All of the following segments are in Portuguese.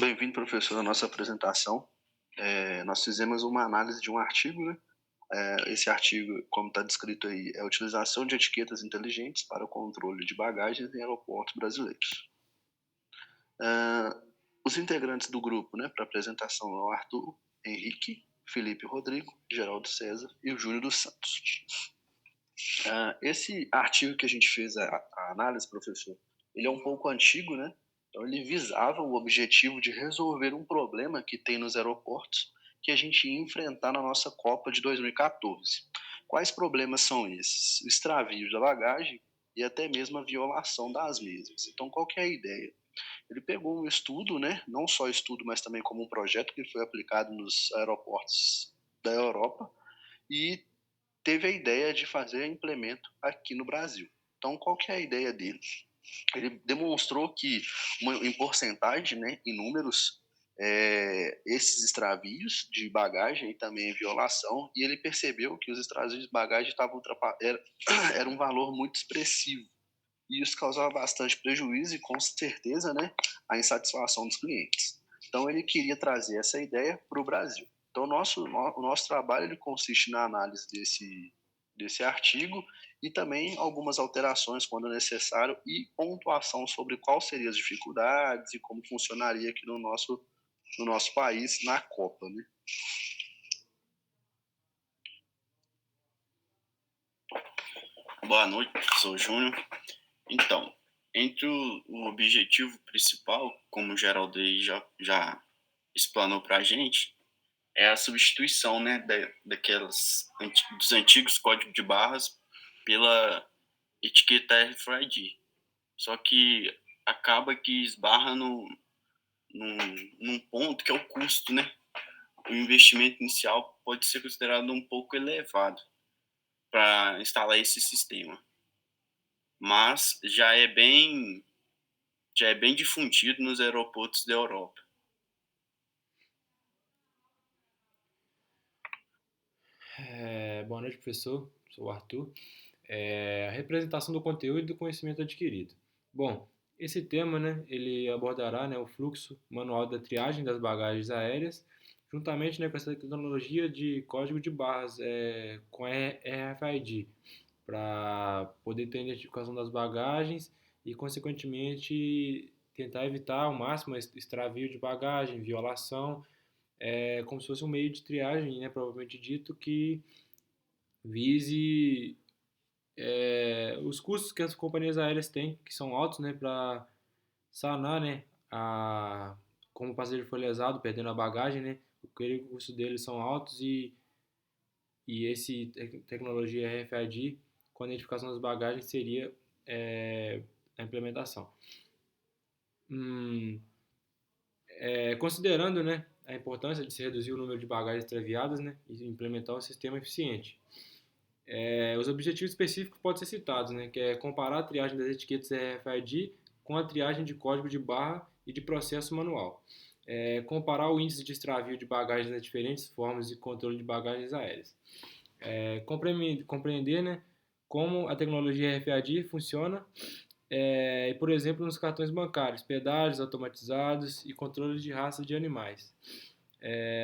Bem-vindo, professor, à nossa apresentação. Nós fizemos uma análise de um artigo, né? Esse artigo, como está descrito aí, é a utilização de etiquetas inteligentes para o controle de bagagens em aeroportos brasileiros. Os integrantes do grupo, né, para apresentação, é o Arthur, Henrique, Felipe Rodrigo, Geraldo César e o Júlio dos Santos. Esse artigo que a gente fez a análise, professor, ele é um pouco antigo, né? Então ele visava o objetivo de resolver um problema que tem nos aeroportos que a gente ia enfrentar na nossa Copa de 2014. Quais problemas são esses? O extravio da bagagem e até mesmo a violação das mesmas. Então qual que é a ideia? Ele pegou um estudo, né? Não só estudo, mas também como um projeto que foi aplicado nos aeroportos da Europa e teve a ideia de fazer implemento aqui no Brasil. Então, qual que é a ideia dele? Ele demonstrou que, em porcentagem, né, em números, esses extravios de bagagem e também violação, e ele percebeu que os extravios de bagagem estavam era um valor muito expressivo. E isso causava bastante prejuízo e, com certeza, né, a insatisfação dos clientes. Então, ele queria trazer essa ideia para o Brasil. Então, o nosso trabalho ele consiste na análise desse artigo e também algumas alterações quando necessário e pontuação sobre quais seriam as dificuldades e como funcionaria aqui no nosso país na Copa, né? Boa noite, professor Júnior. Então, entre o objetivo principal, como o Geraldo aí já explanou para a gente, é a substituição, né, dos antigos códigos de barras pela etiqueta RFID. Só que acaba que esbarra num ponto que é o custo, né? O investimento inicial pode ser considerado um pouco elevado para instalar esse sistema, mas já é bem difundido nos aeroportos da Europa. Boa noite, professor. Sou o Arthur. A representação do conteúdo e do conhecimento adquirido. Bom, esse tema, né, ele abordará, né, o fluxo manual da triagem das bagagens aéreas, juntamente, né, com essa tecnologia de código de barras com RFID, para poder ter a identificação das bagagens e, consequentemente, tentar evitar ao máximo extravio de bagagem, violação, como se fosse um meio de triagem, né, provavelmente dito, que vise os custos que as companhias aéreas têm, que são altos, né, para sanar, né, como o passageiro foi lesado, perdendo a bagagem, né, o custo deles são altos e esse tecnologia RFID com a identificação das bagagens seria a implementação. Hum, Considerando, né, a importância de se reduzir o número de bagagens extraviadas, né, e implementar um sistema eficiente. Os objetivos específicos podem ser citados, né, que é comparar a triagem das etiquetas RFID com a triagem de código de barra e de processo manual. Comparar o índice de extravio de bagagens nas diferentes formas de controle de bagagens aéreas. Compreender, né, como a tecnologia RFID funciona, por exemplo, nos cartões bancários, pedágios automatizados e controles de raças de animais.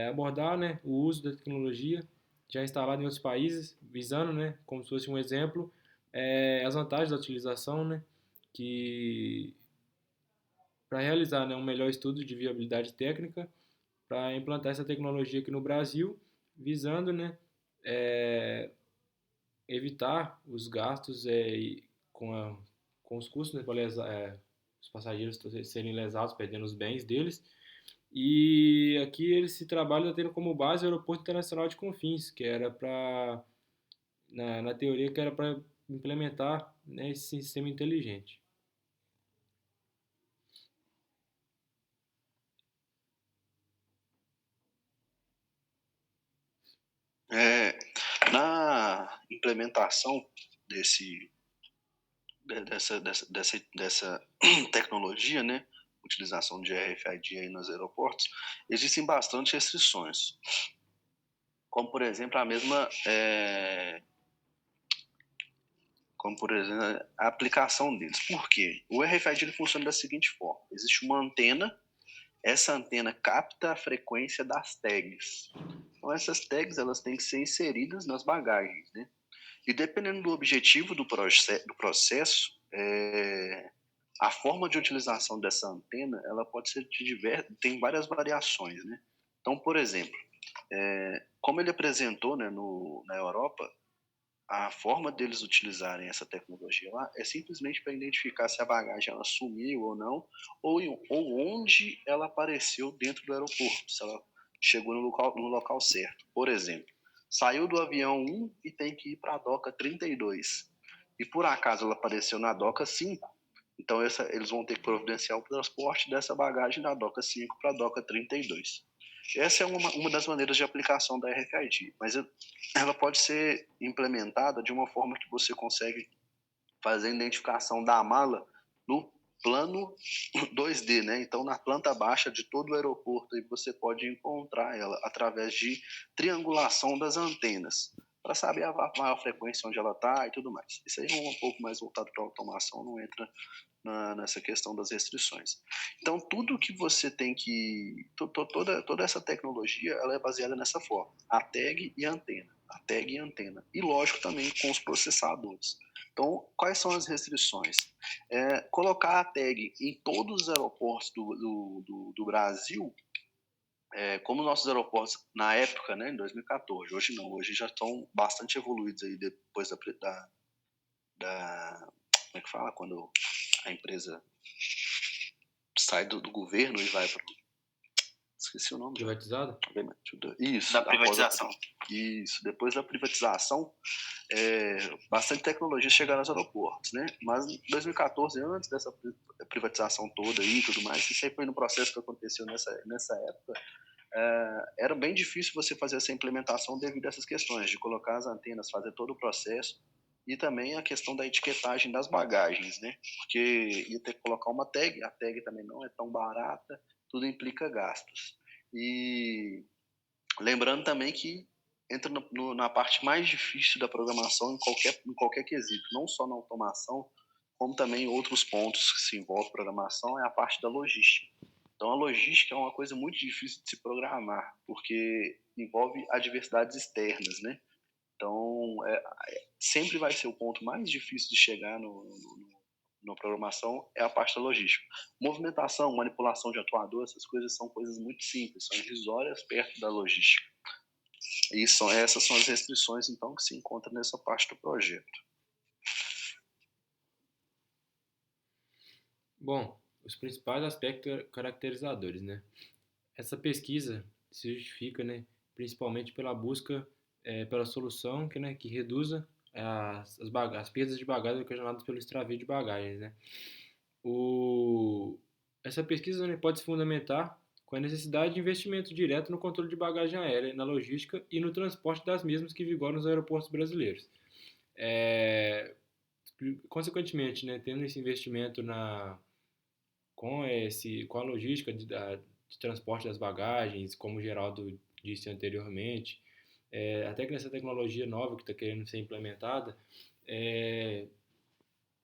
Abordar, né, o uso da tecnologia já instalada em outros países, visando, né, como se fosse um exemplo, as vantagens da utilização, né, que para realizar, né, um melhor estudo de viabilidade técnica para implantar essa tecnologia aqui no Brasil, visando, né, é, evitar os gastos com, com os custos, né, para os passageiros serem lesados, perdendo os bens deles. E aqui esse trabalho está tendo como base o Aeroporto Internacional de Confins, que era para, na teoria, que era para implementar, né, esse sistema inteligente. É, Na implementação desse, dessa tecnologia, né, utilização de RFID aí nos aeroportos, existem bastante restrições, como por exemplo como por exemplo a aplicação deles. Por quê? O RFID ele funciona da seguinte forma: existe uma antena essa antena capta a frequência das tags. Então, essas tags elas têm que ser inseridas nas bagagens, né? E dependendo do objetivo do processo, a forma de utilização dessa antena ela pode ser tem várias variações, né? Então, por exemplo, como ele apresentou, né, na Europa, a forma deles utilizarem essa tecnologia lá é simplesmente para identificar se a bagagem ela sumiu ou não, ou onde ela apareceu dentro do aeroporto, se ela chegou no local certo. Por exemplo, saiu do avião 1 e tem que ir para a doca 32, e por acaso ela apareceu na doca 5, então eles vão ter que providenciar o transporte dessa bagagem da doca 5 para a doca 32. Essa é uma das maneiras de aplicação da RFID, mas ela pode ser implementada de uma forma que você consegue fazer a identificação da mala no plano 2D, né? Então, na planta baixa de todo o aeroporto, você pode encontrar ela através de triangulação das antenas, para saber a maior frequência onde ela está e tudo mais. Isso aí é um pouco mais voltado para a automação, não entra nessa questão das restrições. Então, tudo que você tem que... Toda essa tecnologia ela é baseada nessa forma. A tag e a antena. A tag e a antena. E, lógico, também com os processadores. Então, quais são as restrições? Colocar a tag em todos os aeroportos do Brasil, como nossos aeroportos, na época, né, em 2014, hoje não, hoje já estão bastante evoluídos aí depois como é que fala? Quando a empresa sai do governo e vai para... Esqueci o nome já. Privatizado? Isso. Da privatização. Isso. Depois da privatização, bastante tecnologia chegaram aos aeroportos, né? Mas em 2014, antes dessa privatização toda e tudo mais, isso aí foi no processo que aconteceu nessa época, era bem difícil você fazer essa implementação devido a essas questões, de colocar as antenas, fazer todo o processo, e também a questão da etiquetagem das bagagens, né? Porque ia ter que colocar uma tag, a tag também não é tão barata, tudo implica gastos. E lembrando também que entra na parte mais difícil da programação em qualquer quesito, não só na automação, como também outros pontos que se envolvem programação, é a parte da logística. Então, a logística é uma coisa muito difícil de se programar, porque envolve adversidades externas, né? Então, sempre vai ser o ponto mais difícil de chegar na programação, é a parte da logística. Movimentação, manipulação de atuador, essas coisas são coisas muito simples, são irrisórias perto da logística. E essas são as restrições, então, que se encontram nessa parte do projeto. Bom, os principais aspectos caracterizadores, né? Essa pesquisa se justifica, né, principalmente pela busca pela solução que reduza as perdas de bagagem ocasionadas pelo extravio de bagagens, né? Essa pesquisa, né, pode se fundamentar com a necessidade de investimento direto no controle de bagagem aérea, na logística e no transporte das mesmas que vigoram nos aeroportos brasileiros. Consequentemente, né, tendo esse investimento com a logística de transporte das bagagens, como o Geraldo disse anteriormente, até que nessa tecnologia nova que está querendo ser implementada,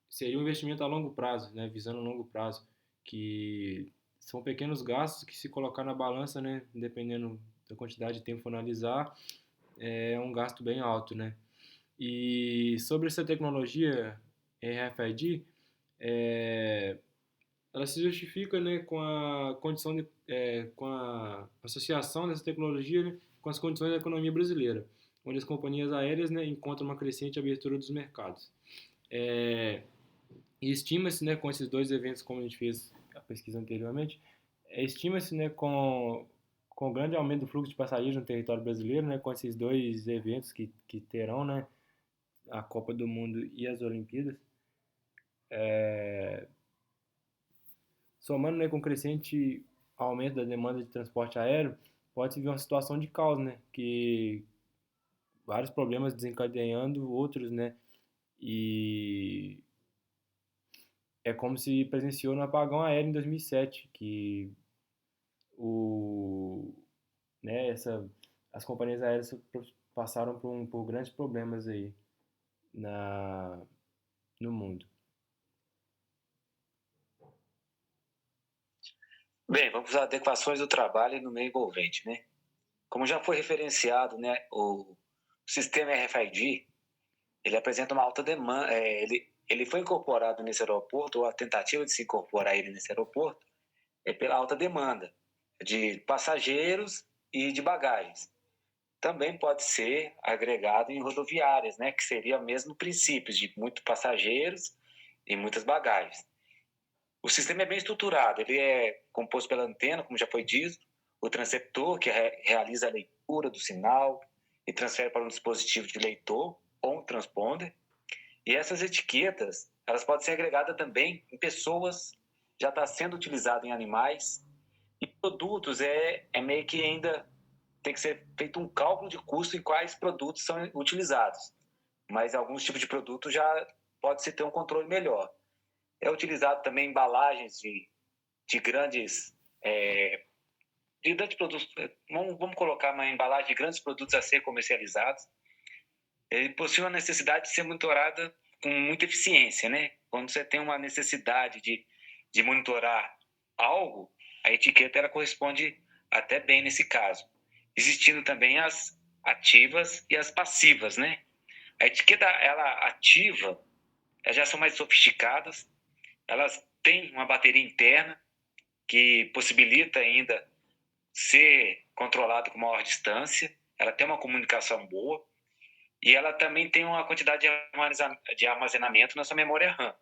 seria um investimento a longo prazo, né, visando a longo prazo, que são pequenos gastos que, se colocar na balança, né, dependendo da quantidade de tempo que for analisar, é um gasto bem alto, né. E sobre essa tecnologia RFID, ela se justifica, né, com a condição com a associação dessa tecnologia, né, com as condições da economia brasileira, onde as companhias aéreas, né, encontram uma crescente abertura dos mercados. E estima-se, né, com esses dois eventos, como a gente fez a pesquisa anteriormente, estima-se, né, com o grande aumento do fluxo de passageiros no território brasileiro, né, com esses dois eventos que terão, né, a Copa do Mundo e as Olimpíadas, somando, né, com o crescente aumento da demanda de transporte aéreo, pode-se ver uma situação de caos, né, que vários problemas desencadeando outros, né, e é como se presenciou no apagão aéreo em 2007, que o, né, as companhias aéreas passaram por grandes problemas aí no mundo. Bem, vamos às adequações do trabalho no meio envolvente, né? Como já foi referenciado, né, o sistema RFID, ele apresenta uma alta demanda, ele foi incorporado nesse aeroporto, ou a tentativa de se incorporar ele nesse aeroporto, é pela alta demanda de passageiros e de bagagens. Também pode ser agregado em rodoviárias, né, que seria o mesmo princípio de muitos passageiros e muitas bagagens. O sistema é bem estruturado, ele é composto pela antena, como já foi dito, o transceptor, que realiza a leitura do sinal e transfere para um dispositivo de leitor ou um transponder. E essas etiquetas, elas podem ser agregadas também em pessoas, já está sendo utilizado em animais, e produtos meio que ainda tem que ser feito um cálculo de custo em quais produtos são utilizados. Mas alguns tipos de produtos já pode-se ter um controle melhor. É utilizado também embalagens de grandes produtos. Vamos colocar uma embalagem de grandes produtos a ser comercializados. Ele possui uma necessidade de ser monitorada com muita eficiência, né? Quando você tem uma necessidade de monitorar algo, a etiqueta ela corresponde até bem nesse caso. Existindo também as ativas e as passivas, né? A etiqueta ela ativa, elas já são mais sofisticadas, elas têm uma bateria interna que possibilita ainda ser controlado com maior distância, ela tem uma comunicação boa e ela também tem uma quantidade de armazenamento na sua memória RAM.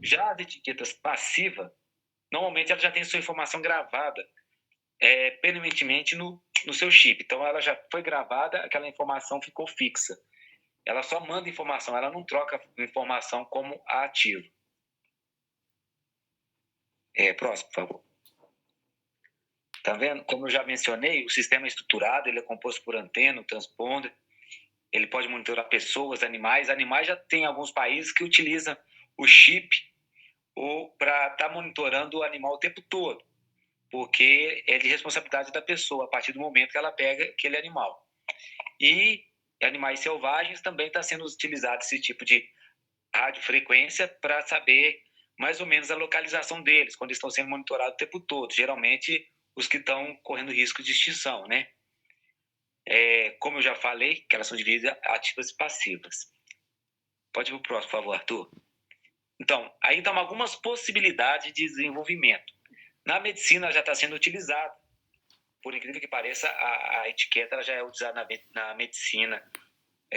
Já as etiquetas passivas, normalmente ela já tem sua informação gravada permanentemente no seu chip. Então ela já foi gravada, aquela informação ficou fixa. Ela só manda informação, ela não troca informação como a ativa. Próximo, por favor. Tá vendo? Como eu já mencionei, o sistema é estruturado, ele é composto por antena, transponder, ele pode monitorar pessoas, animais. Animais já tem alguns países que utilizam o chip para estar monitorando o animal o tempo todo, porque é de responsabilidade da pessoa a partir do momento que ela pega aquele animal. E animais selvagens também está sendo utilizado esse tipo de radiofrequência para saber mais ou menos a localização deles, quando estão sendo monitorados o tempo todo. Geralmente, os que estão correndo risco de extinção, né? Como eu já falei, que elas são divididas em ativas e passivas. Pode ir para o próximo, por favor, Arthur. Então, aí estão algumas possibilidades de desenvolvimento. Na medicina já está sendo utilizado. Por incrível que pareça, a etiqueta já é utilizada na medicina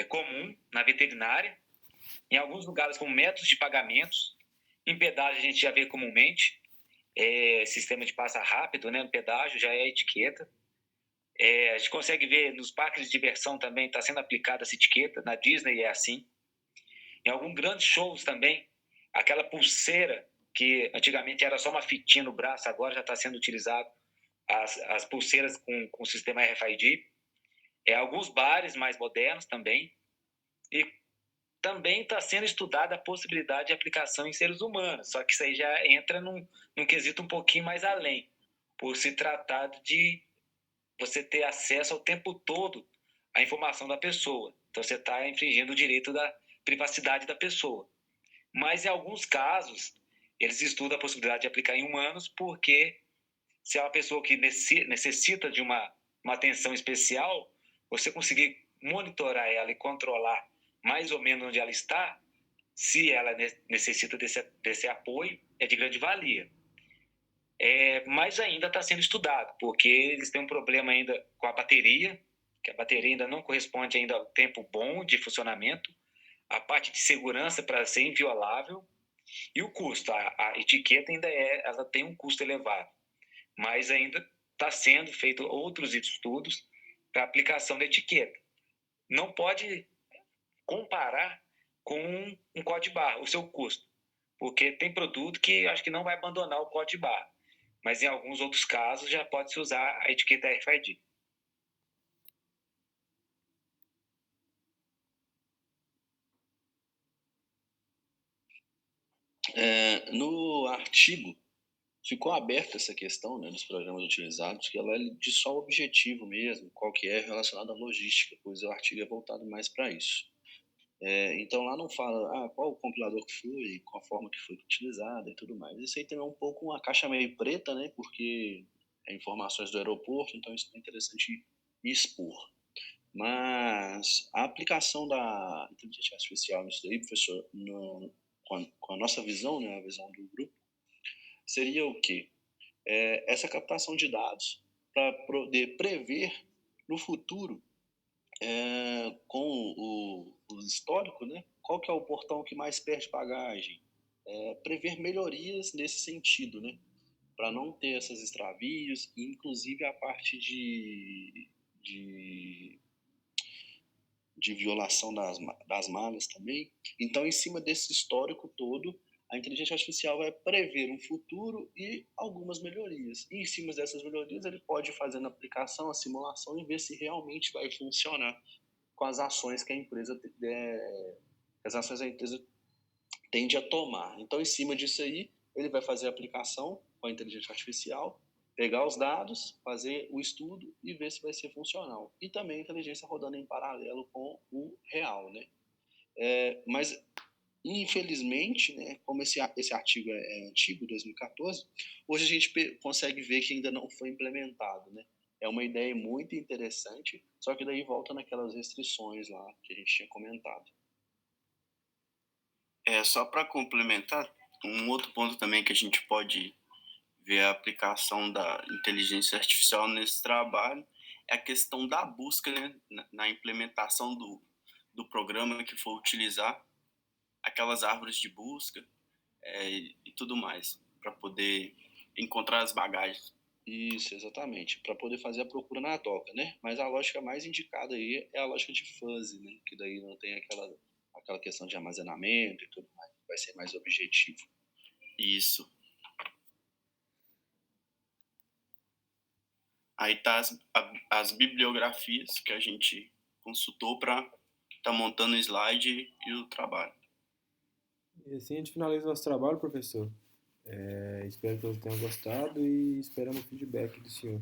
comum, na veterinária, em alguns lugares como métodos de pagamentos. Em pedágio a gente já vê comumente, sistema de passa rápido, né? No pedágio já é a etiqueta. A gente consegue ver nos parques de diversão também está sendo aplicada essa etiqueta, na Disney é assim. Em alguns grandes shows também, aquela pulseira que antigamente era só uma fitinha no braço, agora já está sendo utilizado as pulseiras com o sistema RFID. Alguns bares mais modernos também. E também está sendo estudada a possibilidade de aplicação em seres humanos, só que isso aí já entra num quesito um pouquinho mais além, por se tratar de você ter acesso ao tempo todo à informação da pessoa. Então você está infringindo o direito da privacidade da pessoa. Mas em alguns casos, eles estudam a possibilidade de aplicar em humanos, porque se é uma pessoa que necessita de uma atenção especial, você conseguir monitorar ela e controlar mais ou menos onde ela está, se ela necessita desse apoio, é de grande valia. Mas ainda está sendo estudado, porque eles têm um problema ainda com a bateria, que a bateria ainda não corresponde ainda ao tempo bom de funcionamento, a parte de segurança para ser inviolável, e o custo. A etiqueta ainda ela tem um custo elevado, mas ainda está sendo feito outros estudos para aplicação da etiqueta. Não pode comparar com um código de barra, o seu custo, porque tem produto que acho que não vai abandonar o código de barra, mas em alguns outros casos já pode-se usar a etiqueta RFID. No artigo, ficou aberta essa questão, né, dos programas utilizados, que ela é de só objetivo mesmo, qual que é relacionado à logística, pois o artigo é voltado mais para isso. Então lá não fala qual o compilador que foi, qual a forma que foi utilizada e tudo mais. Isso aí também é um pouco uma caixa meio preta, né? Porque é informações do aeroporto, então isso é interessante expor. Mas a aplicação da inteligência artificial nisso daí, professor, com a nossa visão, né, a visão do grupo, seria o quê? Essa captação de dados para poder prever no futuro, com o histórico, né, qual que é o portão que mais perde bagagem, prever melhorias nesse sentido, né, para não ter esses extravios, inclusive a parte de violação das malhas também. Então, em cima desse histórico todo, a inteligência artificial vai prever um futuro e algumas melhorias. E em cima dessas melhorias, ele pode fazer na aplicação, a simulação e ver se realmente vai funcionar com as ações que a empresa tende a tomar. Então, em cima disso aí, ele vai fazer a aplicação com a inteligência artificial, pegar os dados, fazer o estudo e ver se vai ser funcional. E também a inteligência rodando em paralelo com o real, né? Mas, infelizmente, né, como esse artigo é antigo, 2014, hoje a gente consegue ver que ainda não foi implementado, né? É uma ideia muito interessante, só que daí volta naquelas restrições lá que a gente tinha comentado. Só para complementar, um outro ponto também que a gente pode ver a aplicação da inteligência artificial nesse trabalho é a questão da busca, né, na implementação do programa que for utilizar, aquelas árvores de busca e tudo mais, para poder encontrar as bagagens. Isso, exatamente, para poder fazer a procura na toca, né? Mas a lógica mais indicada aí é a lógica de fuzzy, né? Que daí não tem aquela questão de armazenamento e tudo mais, vai ser mais objetivo. Isso. Aí tá as bibliografias que a gente consultou para estar montando o slide e o trabalho. E assim a gente finaliza o nosso trabalho, professor. Espero que todos tenham gostado e esperamos o feedback do senhor.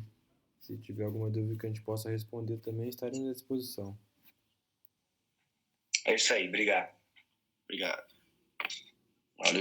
Se tiver alguma dúvida que a gente possa responder também, estaremos à disposição. É isso aí, obrigado. Obrigado. Valeu.